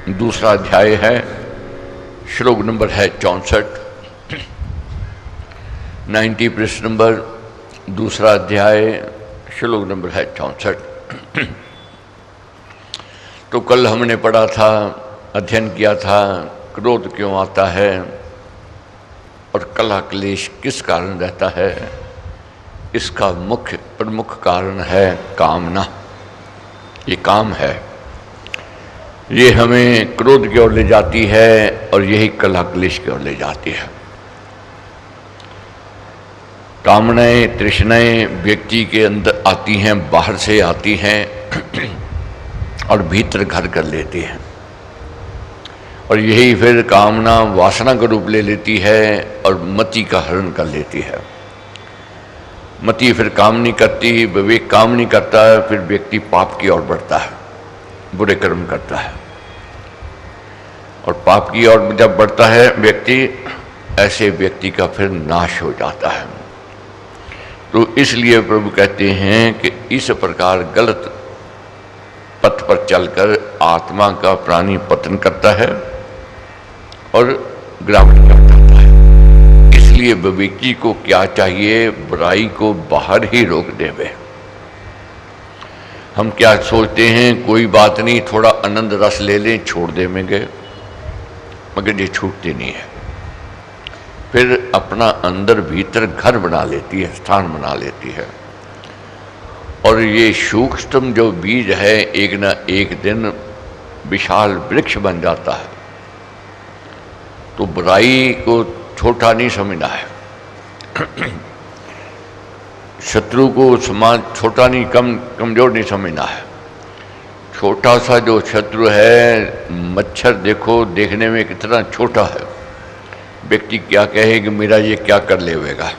दूसरा अध्याय है, श्लोक नंबर है 64, 90 पृष्ठ नंबर, दूसरा अध्याय, श्लोक नंबर है 64। तो कल हमने पढ़ा था, अध्ययन किया था, क्रोध क्यों आता है और कलह क्लेश किस कारण रहता है। इसका मुख्य प्रमुख कारण है कामना। ये काम है, ये हमें क्रोध की ओर ले जाती है और यही कलह क्लेश की ओर ले जाती है। कामनाएं, तृष्णाएं व्यक्ति के अंदर आती हैं, बाहर से आती हैं और भीतर घर कर लेती हैं, और यही फिर कामना वासना का रूप ले लेती है और मति का हरण कर लेती है। मति फिर काम नहीं करती, विवेक काम नहीं करता है, फिर व्यक्ति पाप की ओर बढ़ता है, बुरे कर्म करता है। और पाप की ओर जब बढ़ता है व्यक्ति, ऐसे व्यक्ति का फिर नाश हो जाता है। तो इसलिए प्रभु कहते हैं कि इस प्रकार गलत पथ पर चलकर आत्मा का प्राणी पतन करता है और गिरावट करता है। इसलिए विवेकी को क्या चाहिए, बुराई को बाहर ही रोक देवे। हम क्या सोचते हैं, कोई बात नहीं, थोड़ा आनंद रस ले लें, छोड़ देंगे, मगर ये छूटती नहीं है। फिर अपना अंदर भीतर घर बना लेती है, स्थान बना लेती है, और ये सूक्ष्म जो बीज है एक न एक दिन विशाल वृक्ष बन जाता है। तो बुराई को छोटा नहीं समझना है, शत्रु को समाज छोटा नहीं, कमजोर नहीं समझना है। छोटा सा जो शत्रु है, मच्छर देखो देखने में कितना छोटा है, व्यक्ति क्या कहे कि मेरा ये क्या कर लेगा,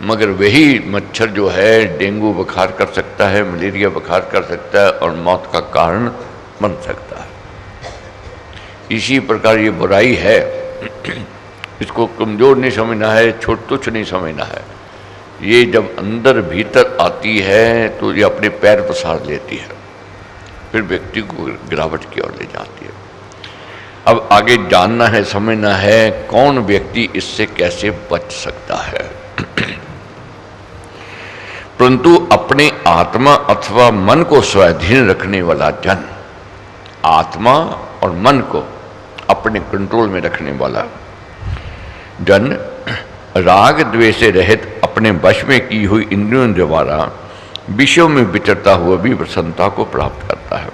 मगर वही मच्छर जो है डेंगू बुखार कर सकता है, मलेरिया बुखार कर सकता है और मौत का कारण बन सकता है। इसी प्रकार ये बुराई है, इसको कमजोर नहीं समझना है, तुच्छ नहीं समझना है। ये जब अंदर भीतर आती है तो ये अपने पैर पसार लेती है, फिर व्यक्ति को गिरावट की ओर ले जाती है। अब आगे जानना है, समझना है, कौन व्यक्ति इससे कैसे बच सकता है। परंतु अपने आत्मा अथवा मन को स्वाधीन रखने वाला जन, आत्मा और मन को अपने कंट्रोल में रखने वाला जन, राग द्वेष से रहित अपने वश में की हुई इंद्रियों द्वारा विषयों में विचरता हुआ भी प्रसन्नता को प्राप्त करता है।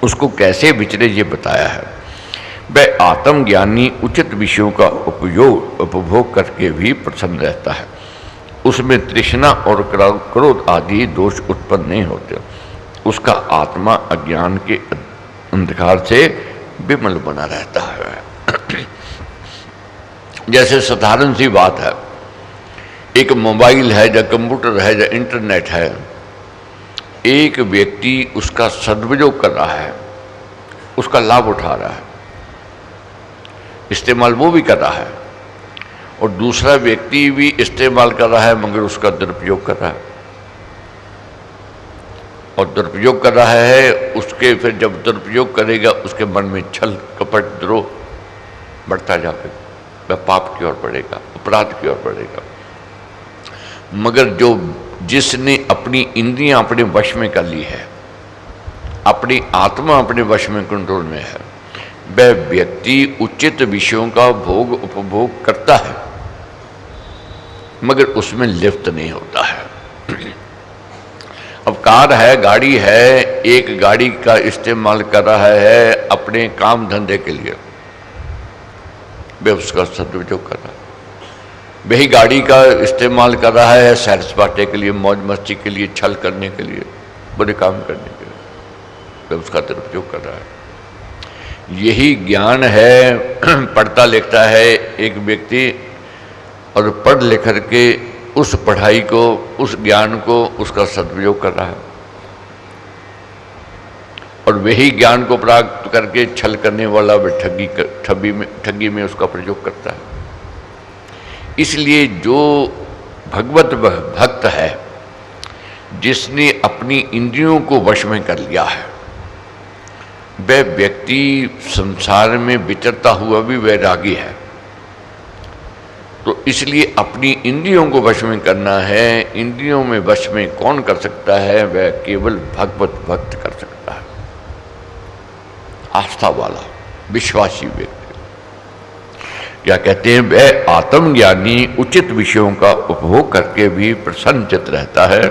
उसको कैसे विचरे ये बताया है। वह आत्मज्ञानी उचित विषयों का उपभोग करके भी प्रसन्न रहता है। उसमें तृष्णा और क्रोध आदि दोष उत्पन्न नहीं होते। उसका आत्मा अज्ञान के अंधकार से विमल बना रहता है। जैसे साधारण सी बात है, एक मोबाइल है या कंप्यूटर है या इंटरनेट है, एक व्यक्ति उसका सदुपयोग कर रहा है, उसका लाभ उठा रहा है, इस्तेमाल वो भी कर रहा है, और दूसरा व्यक्ति भी इस्तेमाल कर रहा है मगर उसका दुरुपयोग कर रहा है। और दुरुपयोग कर रहा है, उसके फिर जब दुरुपयोग करेगा उसके मन में छल कपट द्रोह बढ़ता जाएगा, वह पाप की ओर बढ़ेगा, अपराध की ओर बढ़ेगा। मगर जिसने अपनी इंद्रियां अपने वश में कर ली है, अपनी आत्मा अपने वश में, कंट्रोल में है, वह व्यक्ति उचित विषयों का भोग उपभोग करता है मगर उसमें लिप्त नहीं होता है। अब कार है, गाड़ी है, एक गाड़ी का इस्तेमाल कर रहा है अपने काम धंधे के लिए, वह उसका सदुपयोग कर रहा है। वही गाड़ी का इस्तेमाल कर रहा है सैर सपाटे के लिए, मौज मस्ती के लिए, छल करने के लिए, बुरे काम करने के लिए, वह उसका दुरुपयोग कर रहा है। यही ज्ञान है। पढ़ता लिखता है एक व्यक्ति और पढ़ लिख करके उस पढ़ाई को, उस ज्ञान को, उसका सदुपयोग कर रहा है, और वही ज्ञान को प्राप्त करके छल करने वाला वह ठगी में उसका प्रयोग करता है। इसलिए जो भगवत भक्त है, जिसने अपनी इंद्रियों को वश में कर लिया है, वह व्यक्ति संसार में विचरता हुआ भी वैरागी है। तो इसलिए अपनी इंद्रियों को वश में करना है। इंद्रियों में वश में कौन कर सकता है? वह केवल भगवत भक्त कर सकता है, आस्था वाला विश्वासी व्यक्ति। क्या कहते हैं? वह आत्मज्ञानी उचित विषयों का उपभोग करके भी प्रसन्नचित रहता है,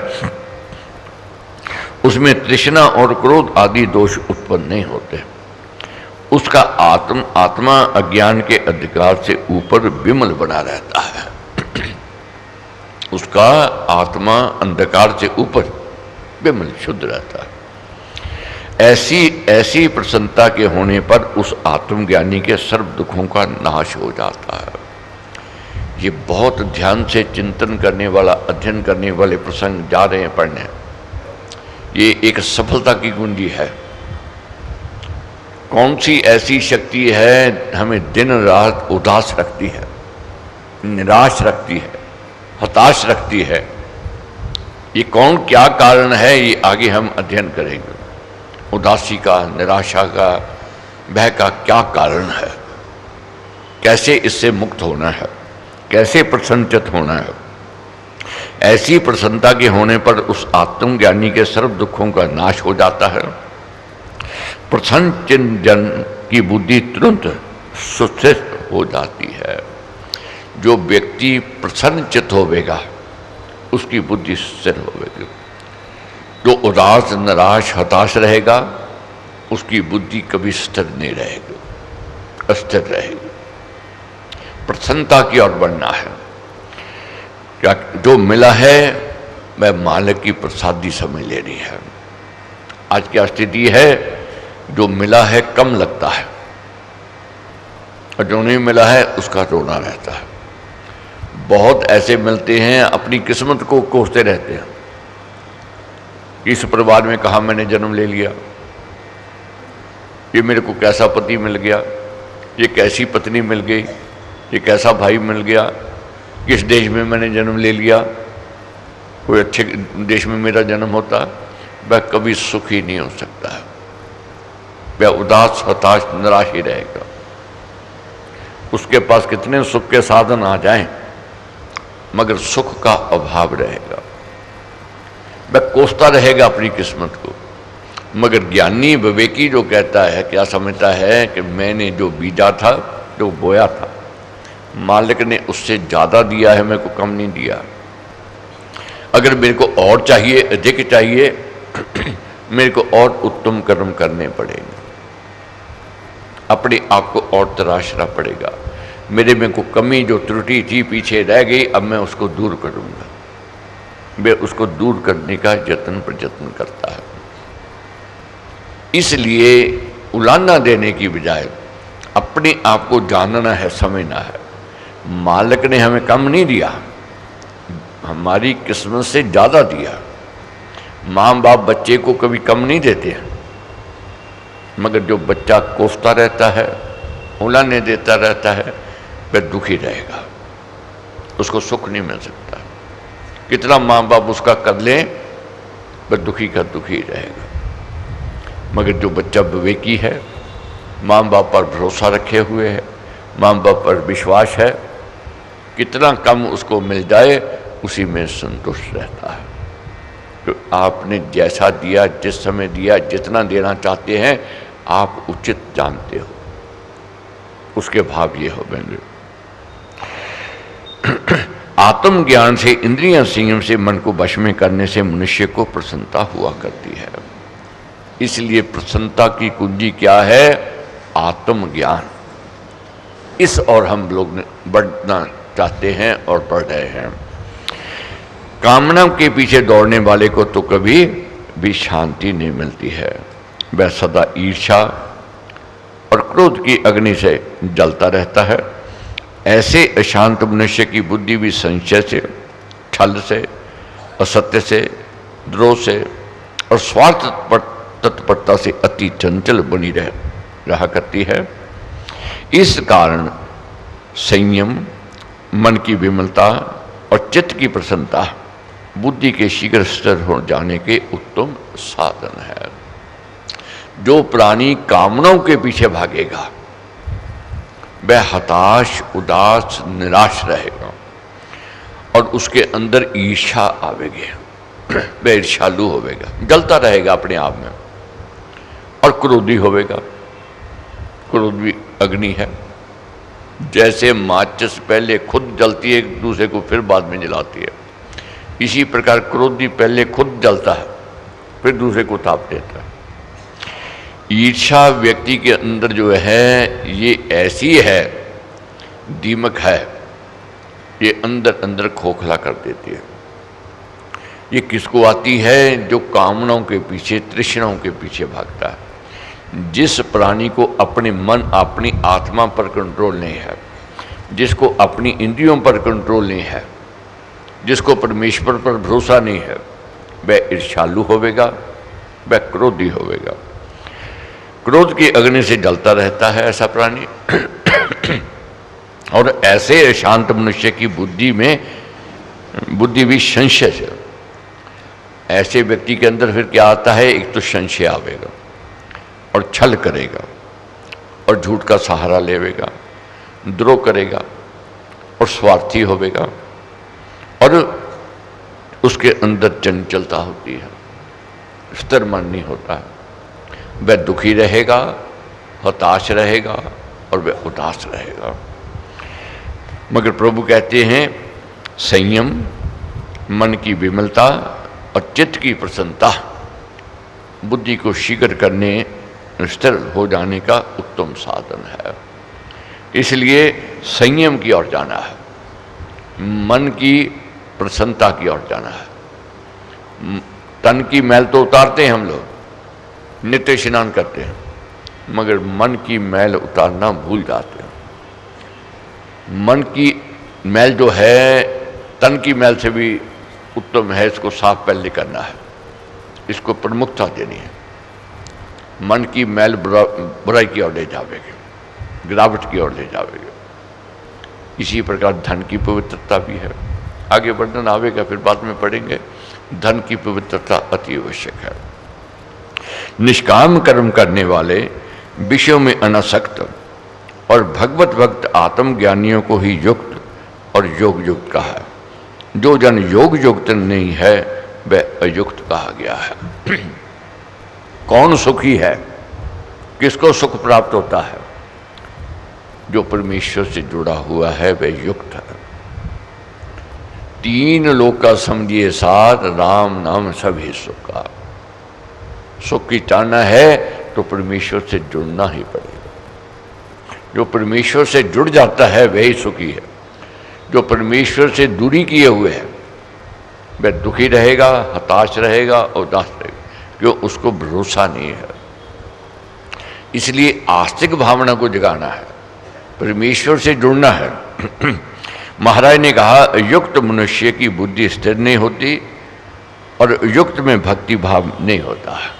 उसमें तृष्णा और क्रोध आदि दोष उत्पन्न नहीं होते। उसका आत्मा अज्ञान के अधिकार से ऊपर विमल बना रहता है। उसका आत्मा अंधकार से ऊपर विमल शुद्ध रहता है। ऐसी प्रसन्नता के होने पर उस आत्मज्ञानी के सर्व दुखों का नाश हो जाता है। ये बहुत ध्यान से चिंतन करने वाला, अध्ययन करने वाले प्रसंग जा रहे हैं पढ़ने। ये एक सफलता की कुंजी है। कौन सी ऐसी शक्ति है हमें दिन रात उदास रखती है, निराश रखती है, हताश रखती है? ये कौन, क्या कारण है? ये आगे हम अध्ययन करेंगे। उदासी का, निराशा का, भय का क्या कारण है? कैसे इससे मुक्त होना है? कैसे प्रसन्नचित होना है? ऐसी प्रसन्नता के होने पर उस आत्मज्ञानी के सर्व दुखों का नाश हो जाता है। प्रसन्न जन की बुद्धि तुरंत सुस्थिर हो जाती है। जो व्यक्ति प्रसन्नचित होवेगा उसकी बुद्धि स्थिर होवेगी। जो उदास, निराश, हताश रहेगा उसकी बुद्धि कभी स्थिर नहीं रहेगी, अस्थिर रहेगी। प्रसन्नता की ओर बढ़ना है। क्या जो मिला है वह मालिक की प्रसादी समझ लेनी है। आज क्या स्थिति है? जो मिला है कम लगता है और जो नहीं मिला है उसका रोना रहता है। बहुत ऐसे मिलते हैं अपनी किस्मत को कोसते रहते हैं। इस परिवार में कहाँ मैंने जन्म ले लिया, ये मेरे को कैसा पति मिल गया, ये कैसी पत्नी मिल गई, ये कैसा भाई मिल गया, किस देश में मैंने जन्म ले लिया। कोई अच्छे देश में मेरा जन्म होता वह कभी सुखी नहीं हो सकता है। वह उदास, हताश, निराश ही रहेगा। उसके पास कितने सुख के साधन आ जाएं मगर सुख का अभाव रहेगा। वह कोसता रहेगा अपनी किस्मत को। मगर ज्ञानी विवेकी जो कहता है, क्या समझता है कि मैंने जो बीजा था, जो बोया था, मालिक ने उससे ज़्यादा दिया है, मेरे को कम नहीं दिया। अगर मेरे को और चाहिए, अधिक चाहिए, मेरे को और उत्तम कर्म करने पड़ेंगे, अपने आप को और तराशना पड़ेगा। मेरे में को कमी जो त्रुटि थी, पीछे रह गई, अब मैं उसको दूर करूँगा। वे उसको दूर करने का यत्न प्रयत्न करता है। इसलिए उलाना देने की बजाय अपने आप को जानना है, समझना है। मालिक ने हमें कम नहीं दिया, हमारी किस्मत से ज़्यादा दिया। माँ बाप बच्चे को कभी कम नहीं देते हैं, मगर जो बच्चा कोसता रहता है, उलाने देता रहता है, वह दुखी रहेगा, उसको सुख नहीं मिल सकता। कितना माँ बाप उसका कर लें, वह दुखी का दुखी रहेगा। मगर जो बच्चा विवेकी है, माँ बाप पर भरोसा रखे हुए है, माँ बाप पर विश्वास है, कितना कम उसको मिल जाए उसी में संतुष्ट रहता है। तो आपने जैसा दिया, जिस समय दिया, जितना देना चाहते हैं, आप उचित जानते हो, उसके भाव ये हो बनेंगे। आत्मज्ञान से, इंद्रिय संयम से मन को वश में करने से मनुष्य को प्रसन्नता हुआ करती है। इसलिए प्रसन्नता की कुंजी क्या है? आत्मज्ञान। इस और हम लोग बढ़ना चाहते हैं और बढ़ रहे हैं। कामना के पीछे दौड़ने वाले को तो कभी भी शांति नहीं मिलती है। वह सदा ईर्ष्या और क्रोध की अग्नि से जलता रहता है। ऐसे अशांत मनुष्य की बुद्धि भी संशय से, छल से, असत्य से, द्रोह से और स्वार्थ तत्परता से अति चंचल बनी रहा करती है। इस कारण संयम, मन की विमलता और चित्त की प्रसन्नता बुद्धि के शीघ्र स्थिर हो जाने के उत्तम साधन है। जो प्राणी कामनाओं के पीछे भागेगा वह हताश, उदास, निराश रहेगा और उसके अंदर ईर्ष्या आवेगी, वह ईर्ष्यालु होवेगा, जलता रहेगा अपने आप में, और क्रोधी होवेगा। क्रोध भी अग्नि है, जैसे माचिस पहले खुद जलती है एक दूसरे को फिर बाद में जलाती है, इसी प्रकार क्रोधी पहले खुद जलता है फिर दूसरे को ताप देता है। ईर्ष्या व्यक्ति के अंदर जो है ये ऐसी है, दीमक है, ये अंदर अंदर खोखला कर देती है। ये किसको आती है? जो कामनाओं के पीछे, तृष्णाओं के पीछे भागता है। जिस प्राणी को अपने मन, अपनी आत्मा पर कंट्रोल नहीं है, जिसको अपनी इंद्रियों पर कंट्रोल नहीं है, जिसको परमेश्वर पर भरोसा नहीं है, वह ईर्ष्यालु होवेगा, वह क्रोधी होवेगा। क्रोध की अग्नि से जलता रहता है ऐसा प्राणी। और ऐसे शांत मनुष्य की बुद्धि भी संशय से, ऐसे व्यक्ति के अंदर फिर क्या आता है? एक तो संशय आवेगा और छल करेगा और झूठ का सहारा लेवेगा, द्रोह करेगा और स्वार्थी होवेगा, और उसके अंदर चंचलता होती है, स्थिर मन नहीं होता है। वह दुखी रहेगा, हताश रहेगा और वह उदास रहेगा। मगर प्रभु कहते हैं संयम, मन की विमलता और चित्त की प्रसन्नता बुद्धि को शीघ्र करने, स्थिर हो जाने का उत्तम साधन है। इसलिए संयम की ओर जाना है, मन की प्रसन्नता की ओर जाना है। तन की मैल तो उतारते हैं हम लोग, नित्य स्नान करते हैं, मगर मन की मैल उतारना भूल जाते हैं। मन की मैल जो है तन की मैल से भी उत्तम है, इसको साफ पहले करना है, इसको प्रमुखता देनी है। मन की मैल बुराई की ओर ले जावेगी, गिरावट की ओर ले जावेगी। इसी प्रकार धन की पवित्रता भी है, आगे वर्णन आवेगा, फिर बाद में पढ़ेंगे। धन की पवित्रता अति आवश्यक है। निष्काम कर्म करने वाले, विषयों में अनासक्त और भगवत भक्त आत्मज्ञानियों को ही युक्त और योग युक्त कहा है। जो जन योग युक्त नहीं है वह अयुक्त कहा गया है। कौन सुखी है? किसको सुख प्राप्त होता है? जो परमेश्वर से जुड़ा हुआ है वह युक्त है। तीन लोक का समझिए साथ, राम नाम सभी सुख का। सुख की चाहना है तो परमेश्वर से जुड़ना ही पड़ेगा। जो परमेश्वर से जुड़ जाता है वही सुखी है। जो परमेश्वर से दूरी किए हुए है वह दुखी रहेगा, हताश रहेगा, उदास रहेगा, क्यों? उसको भरोसा नहीं है। इसलिए आस्तिक भावना को जगाना है, परमेश्वर से जुड़ना है। महाराज ने कहा युक्त मनुष्य की बुद्धि स्थिर नहीं होती और युक्त में भक्ति भाव नहीं होता है।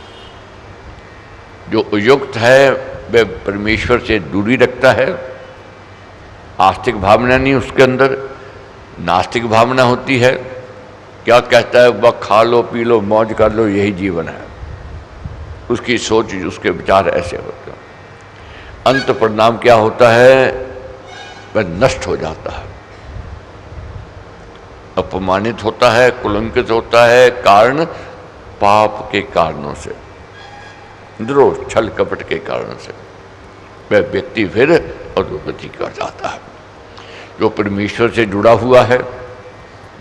जो युक्त है वह परमेश्वर से दूरी रखता है, आस्तिक भावना नहीं उसके अंदर, नास्तिक भावना होती है। क्या कहता है? वह खा लो, पी लो, मौज कर लो, यही जीवन है। उसकी सोच, उसके विचार ऐसे होते हैं। अंत परिणाम क्या होता है? वह नष्ट हो जाता है, अपमानित होता है, कुलंकित होता है। कारण पाप के कारणों से, द्रोह, छल कपट के कारण से वह व्यक्ति फिर अधोगति कर जाता है। जो परमेश्वर से जुड़ा हुआ है,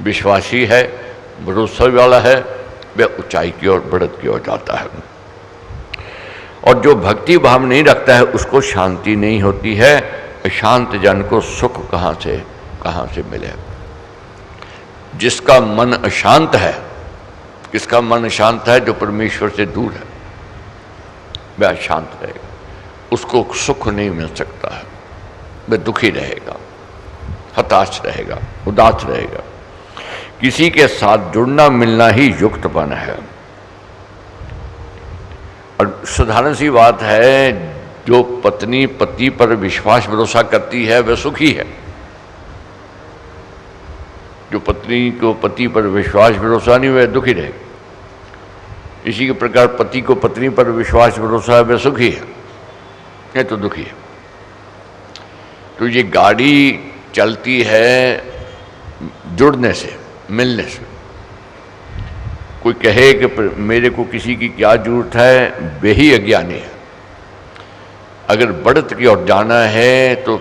विश्वासी है, भरोसा वाला है, वह ऊंचाई की ओर, बढ़त की ओर जाता है। और जो भक्ति भाव नहीं रखता है उसको शांति नहीं होती है। अशांत जन को सुख कहाँ से मिले? जिसका मन अशांत है, किसका मन अशांत है? जो परमेश्वर से दूर है वह अशांत रहेगा, उसको सुख नहीं मिल सकता है, वह दुखी रहेगा, हताश रहेगा, उदास रहेगा। किसी के साथ जुड़ना मिलना ही युक्तपन है। और साधारण सी बात है, जो पत्नी पति पर विश्वास भरोसा करती है वह सुखी है। जो पत्नी को पति पर विश्वास भरोसा नहीं, वह दुखी रहेगी। इसी के प्रकार पति को पत्नी पर विश्वास भरोसा है, वह सुखी है, ये तो दुखी है। तो ये गाड़ी चलती है जुड़ने से, मिलने से। कोई कहे कि मेरे को किसी की क्या जरूरत है, वही अज्ञानी है। अगर बढ़त की ओर जाना है तो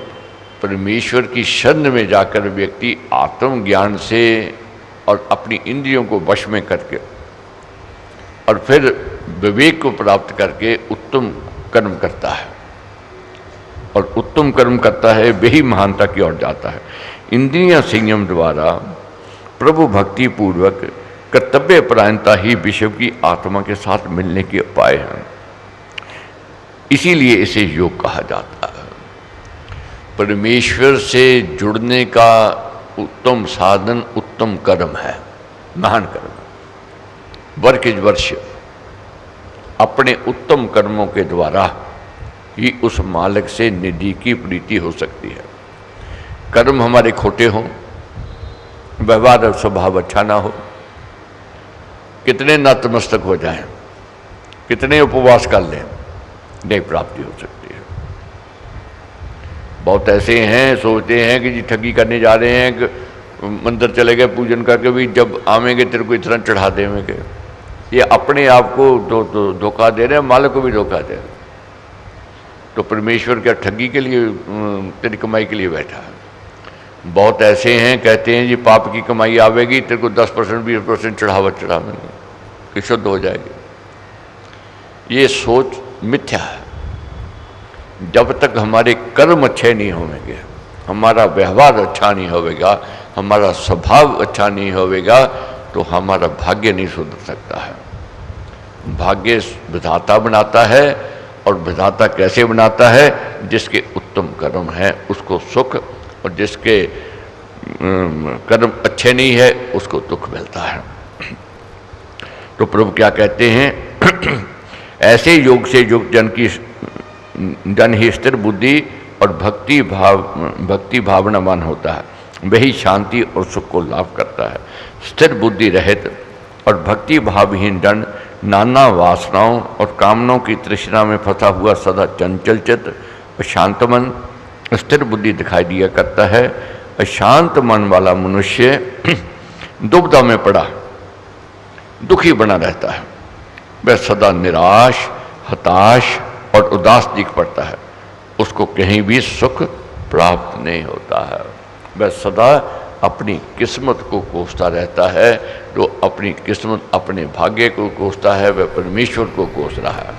परमेश्वर की शरण में जाकर व्यक्ति आत्मज्ञान से और अपनी इंद्रियों को वश में करके और फिर विवेक को प्राप्त करके उत्तम कर्म करता है, और उत्तम कर्म करता है वही महानता की ओर जाता है। इंद्रियां संयम द्वारा प्रभु भक्ति पूर्वक कर्तव्य परायणता ही विश्व की आत्मा के साथ मिलने के उपाय हैं। इसीलिए इसे योग कहा जाता है। परमेश्वर से जुड़ने का उत्तम साधन उत्तम कर्म है, महान कर्म। Work is worship. अपने उत्तम कर्मों के द्वारा ही उस मालिक से निधि की प्रीति हो सकती है। कर्म हमारे खोटे हों, व्यवहार और स्वभाव अच्छा ना हो, कितने नतमस्तक हो जाएं, कितने उपवास कर लें, नहीं प्राप्ति हो सकती है। बहुत ऐसे हैं सोचते हैं कि जी ठगी करने जा रहे हैं कि मंदिर चले गए पूजन करके, भी जब आवेंगे तेरे को इतना चढ़ा देंगे। ये अपने आप को धोखा दे रहे हैं, मालिक को भी धोखा दे रहे हैं। तो परमेश्वर क्या ठगी के लिए, तेरी कमाई के लिए बैठा है? बहुत ऐसे हैं कहते हैं जी पाप की कमाई आवेगी, तेरे को 10% 20% चढ़ावा चढ़ावेंगे कि शुद्ध हो जाएगी। ये सोच मिथ्या है। जब तक हमारे कर्म अच्छे नहीं होंगे, हमारा व्यवहार अच्छा नहीं होगा, हमारा स्वभाव अच्छा नहीं होगा, तो हमारा भाग्य नहीं सुधर सकता है। भाग्य विधाता बनाता है, और विधाता कैसे बनाता है? जिसके उत्तम कर्म है उसको सुख, और जिसके कर्म अच्छे नहीं है उसको दुख मिलता है। तो प्रभु क्या कहते हैं? ऐसे योग से युक्त जन ही स्थिर बुद्धि और भक्ति भावनावान होता है, वही शांति और सुख को लाभ करता है। स्थिर बुद्धि रहित और भक्ति भावहीन जन नाना वासनाओं और कामनाओं की तृष्णा में फंसा हुआ सदा चंचल चित्त और शांत मन स्थिर बुद्धि दिखाई दिया करता है। अशांत मन वाला मनुष्य दुविधा में पड़ा दुखी बना रहता है। वह सदा निराश, हताश और उदास दिख पड़ता है। उसको कहीं भी सुख प्राप्त नहीं होता है। वह सदा अपनी किस्मत को कोसता रहता है। जो अपनी किस्मत, अपने भाग्य को कोसता है, वह परमेश्वर को कोस रहा है।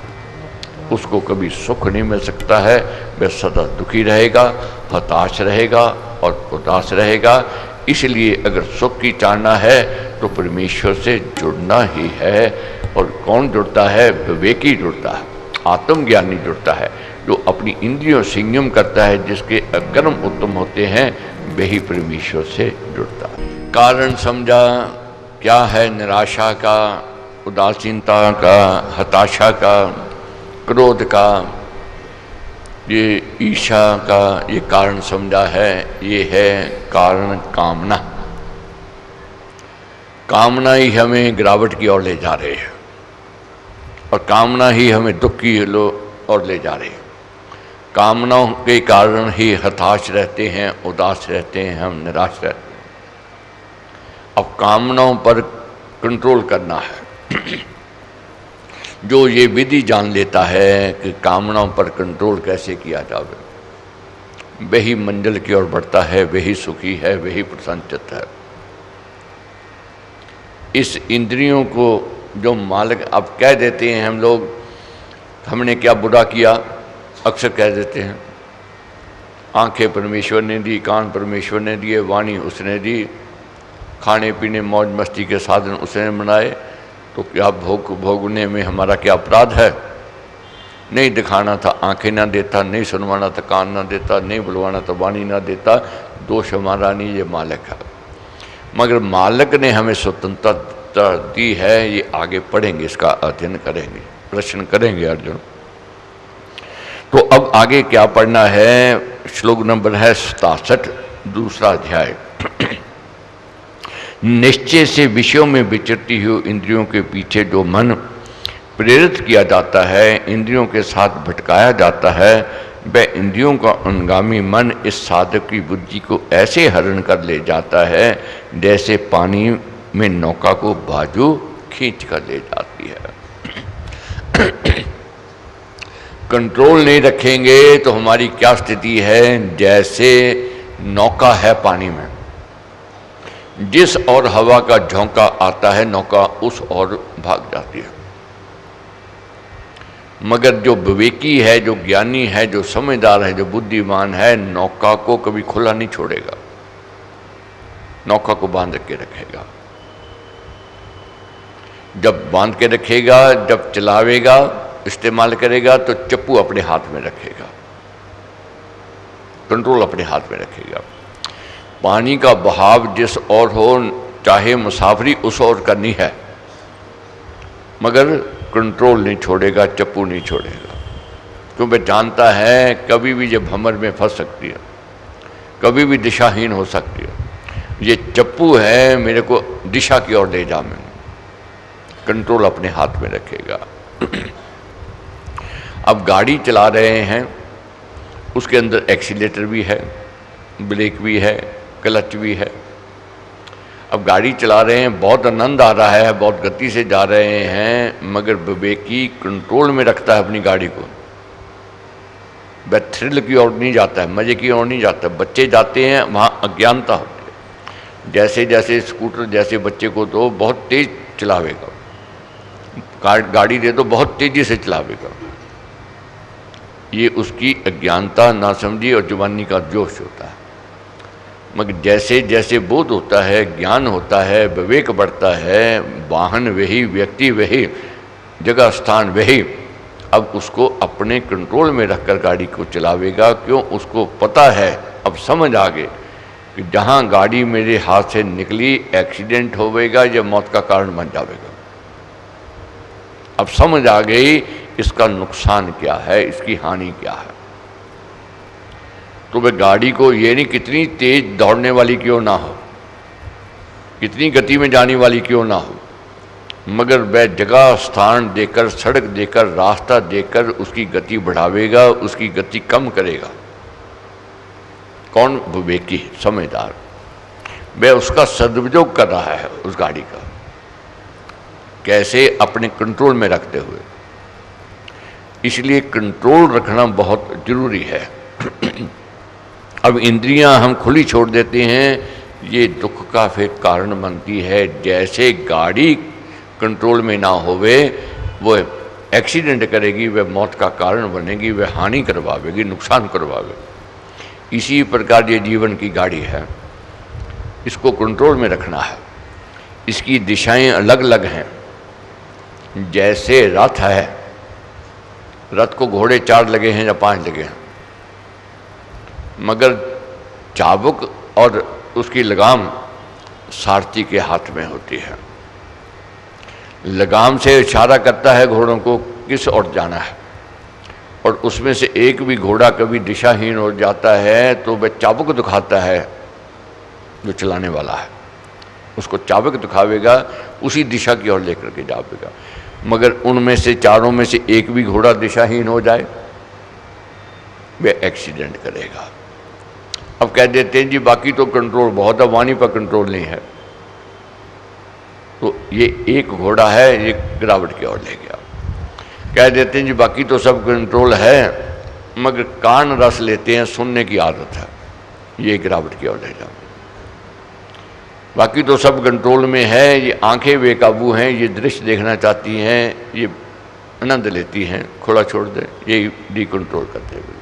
उसको कभी सुख नहीं मिल सकता है। वह सदा दुखी रहेगा, हताश रहेगा और उदास रहेगा। इसलिए अगर सुख की चाहना है तो परमेश्वर से जुड़ना ही है। और कौन जुड़ता है? विवेकी जुड़ता है, आत्मज्ञानी जुड़ता है, जो अपनी इंद्रियों संयम करता है, जिसके कर्म उत्तम होते हैं, वही परमेश्वर से जुड़ता है। कारण समझा क्या है? निराशा का, उदासीनता का, हताशा का, क्रोध का, ये ईर्ष्या का, ये कारण समझा है। ये है कारण कामना। कामना ही हमें गिरावट की ओर ले जा रही है, और कामना ही हमें दुख की ओर ले जा रही है। कामनाओं के कारण ही हताश रहते हैं, उदास रहते हैं, हम निराश रहते हैं। अब कामनाओं पर कंट्रोल करना है। जो ये विधि जान लेता है कि कामनाओं पर कंट्रोल कैसे किया जावे, वही मंजिल की ओर बढ़ता है, वही सुखी है, वही प्रसन्नचित्त है। इस इंद्रियों को जो मालिक, अब कह देते हैं हम लोग, हमने क्या बुरा किया, अक्सर कह देते हैं। आंखें परमेश्वर ने दी, कान परमेश्वर ने दिए, वाणी उसने दी, खाने पीने मौज मस्ती के साधन उसने बनाए, तो क्या भोगने में हमारा क्या अपराध है? नहीं दिखाना था आंखें ना देता, नहीं सुनवाना था कान ना देता, नहीं बुलवाना था वाणी ना देता। दोष हमारा नहीं, ये मालिक है। मगर मालिक ने हमें स्वतंत्रता दी है। ये आगे पढ़ेंगे, इसका अध्ययन करेंगे, प्रश्न करेंगे अर्जुन। तो अब आगे क्या पढ़ना है? श्लोक नंबर है 67, दूसरा अध्याय। निश्चय से विषयों में विचरती हुई इंद्रियों के पीछे जो मन प्रेरित किया जाता है, इंद्रियों के साथ भटकाया जाता है, वह इंद्रियों का अनुगामी मन इस साधक की बुद्धि को ऐसे हरण कर ले जाता है जैसे पानी में नौका को बाजू खींच कर ले जाती है। कंट्रोल नहीं रखेंगे तो हमारी क्या स्थिति है, जैसे नौका है पानी में, जिस और हवा का झोंका आता है नौका उस ओर भाग जाती है। मगर जो विवेकी है, जो ज्ञानी है, जो समझदार है, जो बुद्धिमान है, नौका को कभी खुला नहीं छोड़ेगा, नौका को बांध के रखेगा। जब बांध के रखेगा, जब चलावेगा, इस्तेमाल करेगा तो चप्पू अपने हाथ में रखेगा, कंट्रोल अपने हाथ में रखेगा। पानी का बहाव जिस ओर हो, चाहे मुसाफरी उस ओर करनी है, मगर कंट्रोल नहीं छोड़ेगा, चप्पू नहीं छोड़ेगा, क्योंकि जानता है कभी भी जब भंवर में फंस सकती है, कभी भी दिशाहीन हो सकती है। ये चप्पू है, मेरे को दिशा की ओर ले जा, मैं कंट्रोल अपने हाथ में रखेगा। अब गाड़ी चला रहे हैं, उसके अंदर एक्सीलेटर भी है, ब्रेक भी है, क्लच भी है। अब गाड़ी चला रहे हैं, बहुत आनंद आ रहा है, बहुत गति से जा रहे हैं, मगर विवेकी कंट्रोल में रखता है अपनी गाड़ी को, वह थ्रिल की ओर नहीं जाता है, मजे की ओर नहीं जाता। बच्चे जाते हैं वहाँ अज्ञानता होती है, जैसे जैसे स्कूटर जैसे बच्चे को तो बहुत तेज चलावेगा, गाड़ी दे तो बहुत तेजी से चलावेगा, ये उसकी अज्ञानता, नासमझी और जुबानी का जोश होता है। मगर जैसे जैसे बोध होता है, ज्ञान होता है, विवेक बढ़ता है, वाहन वही, व्यक्ति वही, जगह स्थान वही, अब उसको अपने कंट्रोल में रखकर गाड़ी को चलावेगा। क्यों? उसको पता है, अब समझ आ गए कि जहाँ गाड़ी मेरे हाथ से निकली एक्सीडेंट होवेगा या मौत का कारण बन जाएगा। अब समझ आ गई इसका नुकसान क्या है, इसकी हानि क्या है। तो वह गाड़ी को ये नहीं कितनी तेज दौड़ने वाली क्यों ना हो, कितनी गति में जाने वाली क्यों ना हो, मगर वह जगह स्थान देकर, सड़क देकर, रास्ता देकर उसकी गति बढ़ावेगा, उसकी गति कम करेगा। कौन? विवेकी, समझदार, वह उसका सदुपयोग कर रहा है उस गाड़ी का, कैसे? अपने कंट्रोल में रखते हुए। इसलिए कंट्रोल रखना बहुत जरूरी है। अब इंद्रियां हम खुली छोड़ देते हैं, ये दुख का फिर कारण बनती है। जैसे गाड़ी कंट्रोल में ना होवे, वो एक्सीडेंट करेगी, वह मौत का कारण बनेगी, वह हानि करवावेगी, नुकसान करवावेगी। इसी प्रकार ये जीवन की गाड़ी है, इसको कंट्रोल में रखना है। इसकी दिशाएं अलग अलग हैं। जैसे रथ है, रथ को घोड़े 4 लगे हैं या 5 लगे हैं, मगर चाबुक और उसकी लगाम सारथी के हाथ में होती है। लगाम से इशारा करता है घोड़ों को किस ओर जाना है, और उसमें से एक भी घोड़ा कभी दिशाहीन हो जाता है तो वह चाबुक दिखाता है, जो चलाने वाला है उसको चाबुक दिखावेगा, उसी दिशा की ओर लेकर के जावेगा। मगर उनमें से चारों में से एक भी घोड़ा दिशाहीन हो जाए, वह एक्सीडेंट करेगा। अब कह देते हैं जी बाकी तो कंट्रोल बहुत है, वाणी पर कंट्रोल नहीं है, तो ये एक घोड़ा है, ये गिरावट की ओर ले गया। कह देते हैं जी बाकी तो सब कंट्रोल है, मगर कान रस लेते हैं, सुनने की आदत है, ये गिरावट की ओर ले जाओ। बाकी तो सब कंट्रोल में है, ये आंखें बेकाबू हैं, ये दृश्य देखना चाहती हैं, ये आनंद लेती हैं, खुला छोड़ दे, ये डी कंट्रोल करते हुए।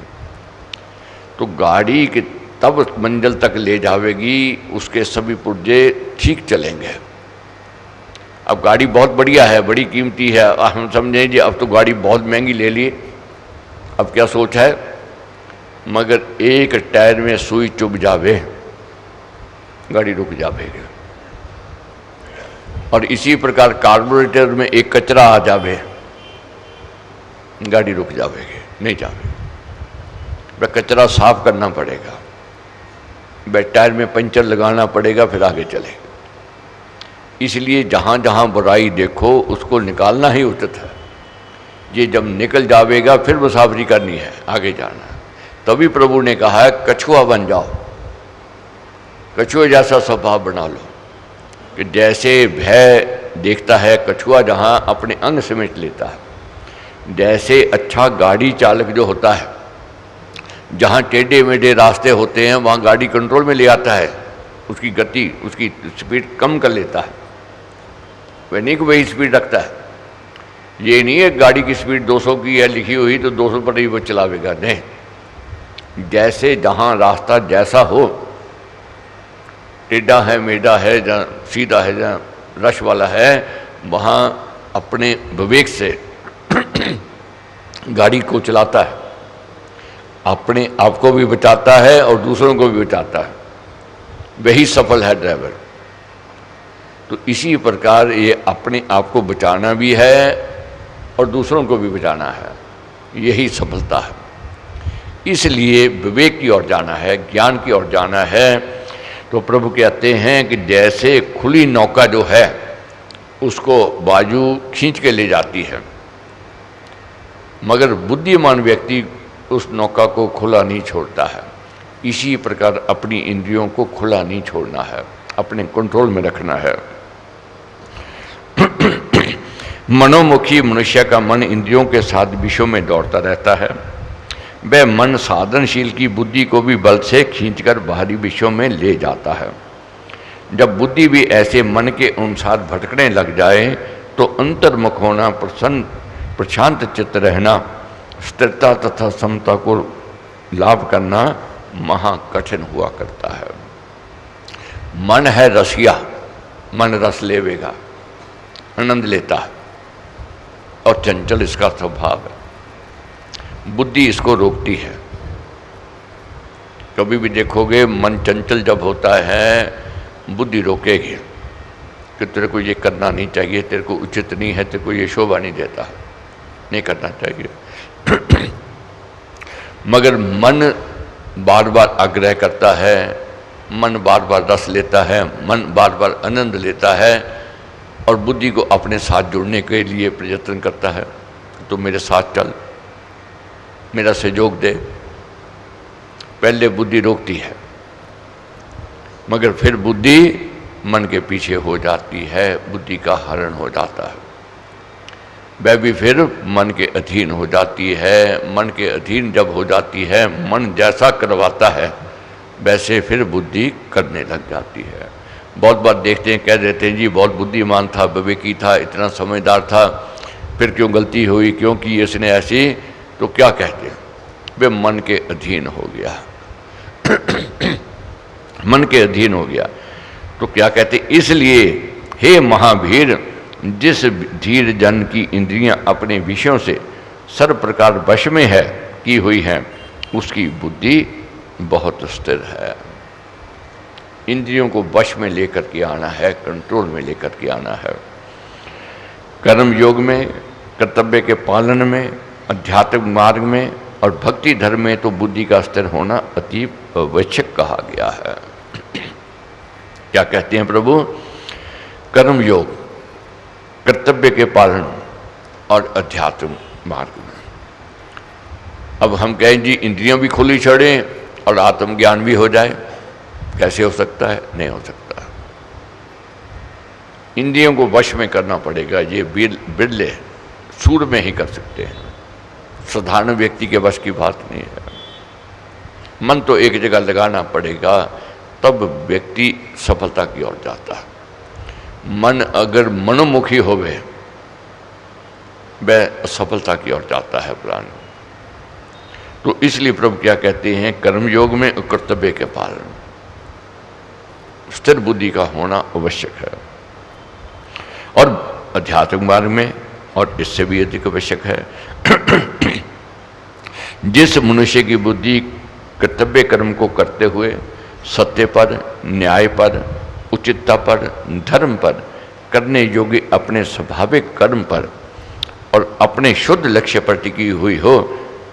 तो गाड़ी के तब मंजिल तक ले जावेगी, उसके सभी पुर्जे ठीक चलेंगे। अब गाड़ी बहुत बढ़िया है, बड़ी कीमती है, हम समझें जी अब तो गाड़ी बहुत महंगी ले ली, अब क्या सोच है, मगर एक टायर में सुई चुभ जावे, गाड़ी रुक जावेगी। और इसी प्रकार कार्बोरेटर में एक कचरा आ जावे, गाड़ी रुक जावेगी, नहीं जावेगी। वह कचरा साफ करना पड़ेगा, वह टायर में पंचर लगाना पड़ेगा, फिर आगे चलेगा। इसलिए जहाँ जहाँ बुराई देखो उसको निकालना ही उचित है। ये जब निकल जावेगा फिर मुसाफरी करनी है, आगे जाना है। तभी प्रभु ने कहा है कछुआ बन जाओ, कछुए जैसा स्वभाव बना लो कि जैसे भय देखता है कछुआ जहाँ अपने अंग समेट लेता है, जैसे अच्छा गाड़ी चालक जो होता है जहाँ टेढ़े मेढ़े रास्ते होते हैं वहाँ गाड़ी कंट्रोल में ले आता है, उसकी गति उसकी स्पीड कम कर लेता है, वह नहीं कि वही स्पीड रखता है। ये नहीं है गाड़ी की स्पीड 200 की है लिखी हुई तो 200 पर ही वो चलावेगा, नहीं। जैसे जहाँ रास्ता जैसा हो, टेढ़ा है मेढ़ा है जहाँ सीधा है जहाँ रश वाला है, वहाँ अपने विवेक से गाड़ी को चलाता है, अपने आप को भी बचाता है और दूसरों को भी बचाता है, वही सफल है ड्राइवर। तो इसी प्रकार ये अपने आप को बचाना भी है और दूसरों को भी बचाना है, यही सफलता है। इसलिए विवेक की ओर जाना है, ज्ञान की ओर जाना है। तो प्रभु कहते हैं कि जैसे खुली नौका जो है उसको बाजू खींच के ले जाती है, मगर बुद्धिमान व्यक्ति उस नौका को खुला नहीं छोड़ता है। इसी प्रकार अपनी इंद्रियों को खुला नहीं छोड़ना है, अपने कंट्रोल में रखना है। मनोमुखी मनुष्य का मन इंद्रियों के साथ विषयों में दौड़ता रहता है। वह मन साधनशील की बुद्धि को भी बल से खींचकर बाहरी विषयों में ले जाता है। जब बुद्धि भी ऐसे मन के अनुसार भटकने लग जाए तो अंतर्मुख होना, प्रसन्न प्रशांत चित्त रहना, स्थिरता तथा समता को लाभ करना महा कठिन हुआ करता है। मन है रसिया, मन रस लेवेगा, आनंद लेता है और चंचल इसका स्वभाव है। बुद्धि इसको रोकती है। कभी भी देखोगे मन चंचल जब होता है बुद्धि रोकेगी कि तेरे को ये करना नहीं चाहिए, तेरे को उचित नहीं है, तेरे को ये शोभा नहीं देता, नहीं करना चाहिए। मगर मन बार बार आग्रह करता है, मन बार बार रस लेता है, मन बार बार आनंद लेता है और बुद्धि को अपने साथ जुड़ने के लिए प्रयत्न करता है। तो मेरे साथ चल, मेरा सहयोग दे। पहले बुद्धि रोकती है मगर फिर बुद्धि मन के पीछे हो जाती है, बुद्धि का हरण हो जाता है। वह भी फिर मन के अधीन हो जाती है। मन के अधीन जब हो जाती है, मन जैसा करवाता है वैसे फिर बुद्धि करने लग जाती है। बहुत बार देखते हैं, कह देते हैं जी बहुत बुद्धिमान था, विवेकी था, इतना समझदार था, फिर क्यों गलती हुई, क्यों की इसने ऐसी। तो क्या कहते हैं, वे मन के अधीन हो गया। मन के अधीन हो गया तो क्या कहते, इसलिए हे महावीर, जिस धीर जन की इंद्रियां अपने विषयों से सर्व प्रकार वश में है की हुई हैं, उसकी बुद्धि बहुत स्थिर है। इंद्रियों को वश में लेकर के आना है, कंट्रोल में लेकर के आना है। कर्म योग में, कर्तव्य के पालन में, आध्यात्मिक मार्ग में और भक्ति धर्म में तो बुद्धि का स्थिर होना अति आवश्यक कहा गया है। क्या कहते हैं प्रभु, कर्म योग, कर्तव्य के पालन और अध्यात्म मार्ग में। अब हम कहें जी इंद्रियां भी खुली छोड़ें और आत्मज्ञान भी हो जाए, कैसे हो सकता है? नहीं हो सकता। इंद्रियों को वश में करना पड़ेगा, ये बिरले सूर में ही कर सकते हैं, साधारण व्यक्ति के वश की बात नहीं है। मन तो एक जगह लगाना पड़ेगा, तब व्यक्ति सफलता की ओर जाता है। मन अगर मनोमुखी होवे वह सफलता की ओर जाता है प्राणी। तो इसलिए प्रभु क्या कहते हैं, कर्मयोग में कर्तव्य के पालन, स्थिर बुद्धि का होना आवश्यक है। और आध्यात्मिक मार्ग में और इससे भी अधिक आवश्यक है। जिस मनुष्य की बुद्धि कर्तव्य कर्म को करते हुए सत्य पर, न्याय पर, उचितता पर, धर्म पर करने योग्य अपने स्वाभाविक कर्म पर और अपने शुद्ध लक्ष्य पर टिकी हुई हो,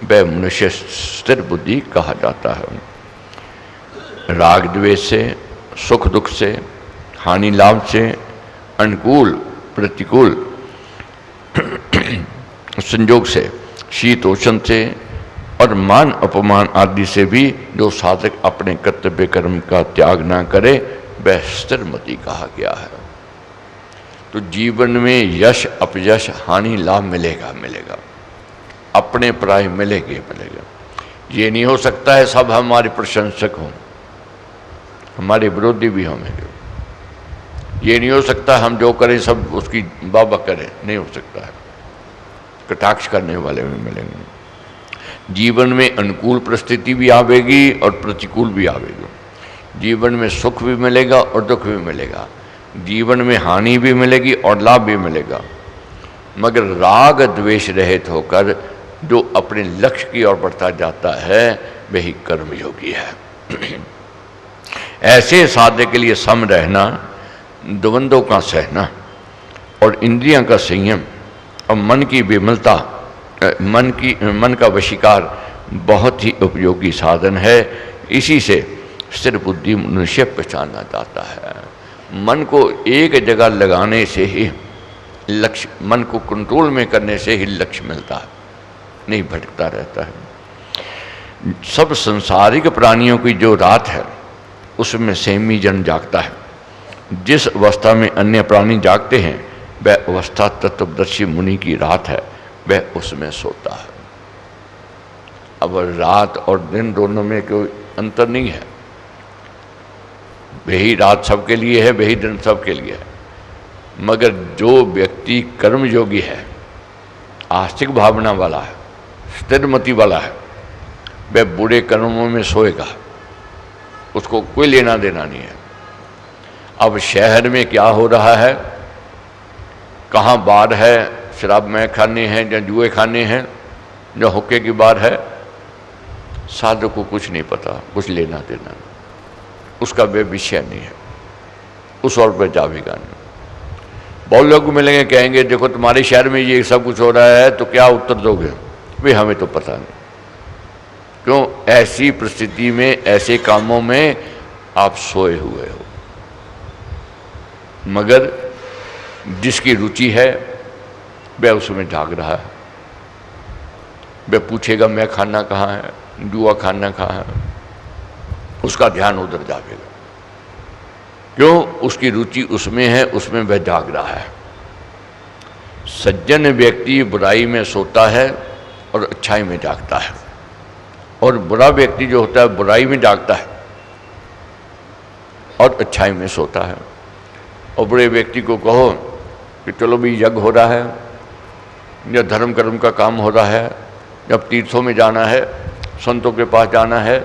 वह मनुष्य स्थिर बुद्धि कहा जाता है। राग द्वेष से, सुख दुख से, हानि लाभ से, अनुकूल प्रतिकूल संयोग से, शीतोष्ण से और मान अपमान आदि से भी जो साधक अपने कर्तव्य कर्म का त्याग ना करे वह स्थिरमति कहा गया है। तो जीवन में यश अपयश हानि लाभ मिलेगा मिलेगा, अपने पराये मिलेगा मिलेगा। ये नहीं हो सकता है सब हमारे प्रशंसक हों, हमारे विरोधी भी होंगे। ये नहीं हो सकता हम जो करें सब उसकी बाबा करें, नहीं हो सकता है। कटाक्ष करने वाले भी मिलेंगे। जीवन में अनुकूल परिस्थिति भी आवेगी और प्रतिकूल भी आवेगी। जीवन में सुख भी मिलेगा और दुख भी मिलेगा। जीवन में हानि भी मिलेगी और लाभ भी मिलेगा। मगर राग द्वेष रहित होकर जो अपने लक्ष्य की ओर बढ़ता जाता है वही कर्मयोगी है। ऐसे साधक के लिए सम रहना, द्वंद्वों का सहना और इंद्रियों का संयम और मन की विमलता, मन का वशीकार बहुत ही उपयोगी साधन है। इसी से स्थिर बुद्धि मनुष्य पहचाना जाता है। मन को एक जगह लगाने से ही लक्ष्य, मन को कंट्रोल में करने से ही लक्ष्य मिलता है, नहीं भटकता रहता है। सब संसारिक प्राणियों की जो रात है उसमें सेमी जन जागता है। जिस अवस्था में अन्य प्राणी जागते हैं वह अवस्था तत्वदर्शी मुनि की रात है, वह उसमें सोता है। अब रात और दिन दोनों में कोई अंतर नहीं है। वही रात सबके लिए है, वही दिन सबके लिए है। मगर जो व्यक्ति कर्मयोगी है, आस्तिक भावना वाला है, स्थिरमति वाला है, वह बुरे कर्मों में सोएगा, उसको कोई लेना देना नहीं है। अब शहर में क्या हो रहा है, कहाँ बार है, शराब में खाने हैं या जुए खाने हैं या हुक्के की बार है, साधु को कुछ नहीं पता, कुछ लेना देना नहीं, उसका वे विषय नहीं है, उस और पर जावेगा नहीं। बहुत लोग मिलेंगे, कहेंगे देखो तुम्हारे शहर में ये सब कुछ हो रहा है तो क्या उत्तर दोगे? वे हमें तो पता नहीं। क्यों? ऐसी परिस्थिति में, ऐसे कामों में आप सोए हुए हो। मगर जिसकी रुचि है वह उसमें जाग रहा है। वह पूछेगा मैं खाना कहाँ है, जुआ खाना कहाँ है, उसका ध्यान उधर जाएगा। क्यों? उसकी रुचि उसमें है, उसमें वह जाग रहा है। सज्जन व्यक्ति बुराई में सोता है और अच्छाई में जागता है, और बुरा व्यक्ति जो होता है बुराई में जागता है और अच्छाई में सोता है। और बुरे व्यक्ति को कहो कि चलो भी यज्ञ हो रहा है या धर्म कर्म का काम हो रहा है, जब तीर्थों में जाना है, संतों के पास जाना है,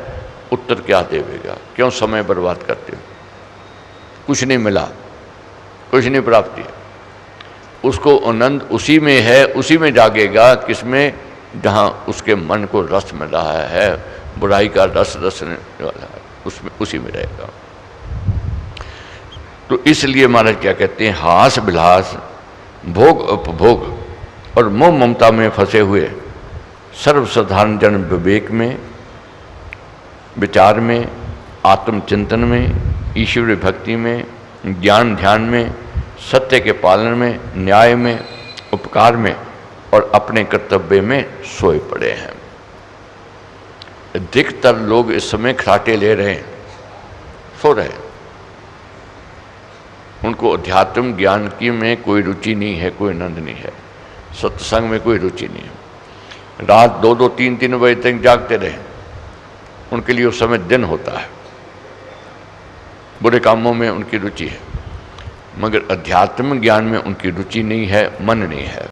उत्तर क्या देवेगा? क्यों समय बर्बाद करते हो? कुछ नहीं मिला, कुछ नहीं प्राप्ति है। उसको आनंद उसी में है, उसी में जागेगा, किसमें? जहाँ उसके मन को रस मिल रहा है, बुराई का रस रसने वाला है, उसमें उसी में रहेगा। तो इसलिए महाराज क्या कहते हैं, हास विलास, भोग उपभोग और मोह ममता में फंसे हुए सर्वसाधारण जन विवेक में, विचार में, आत्मचिंतन में, ईश्वरीय भक्ति में, ज्ञान ध्यान में, सत्य के पालन में, न्याय में, उपकार में और अपने कर्तव्य में सोए पड़े हैं। अधिकतर लोग इस समय खराटे ले रहे हैं, सो रहे हैं। उनको अध्यात्म ज्ञान की में कोई रुचि नहीं है, कोई आनंद नहीं है, सत्संग में कोई रुचि नहीं है। रात 2-2, 3-3 बजे तक जागते रहे, उनके लिए उस समय दिन होता है। बुरे कामों में उनकी रुचि है, मगर अध्यात्म ज्ञान में उनकी रुचि नहीं है, मन नहीं है।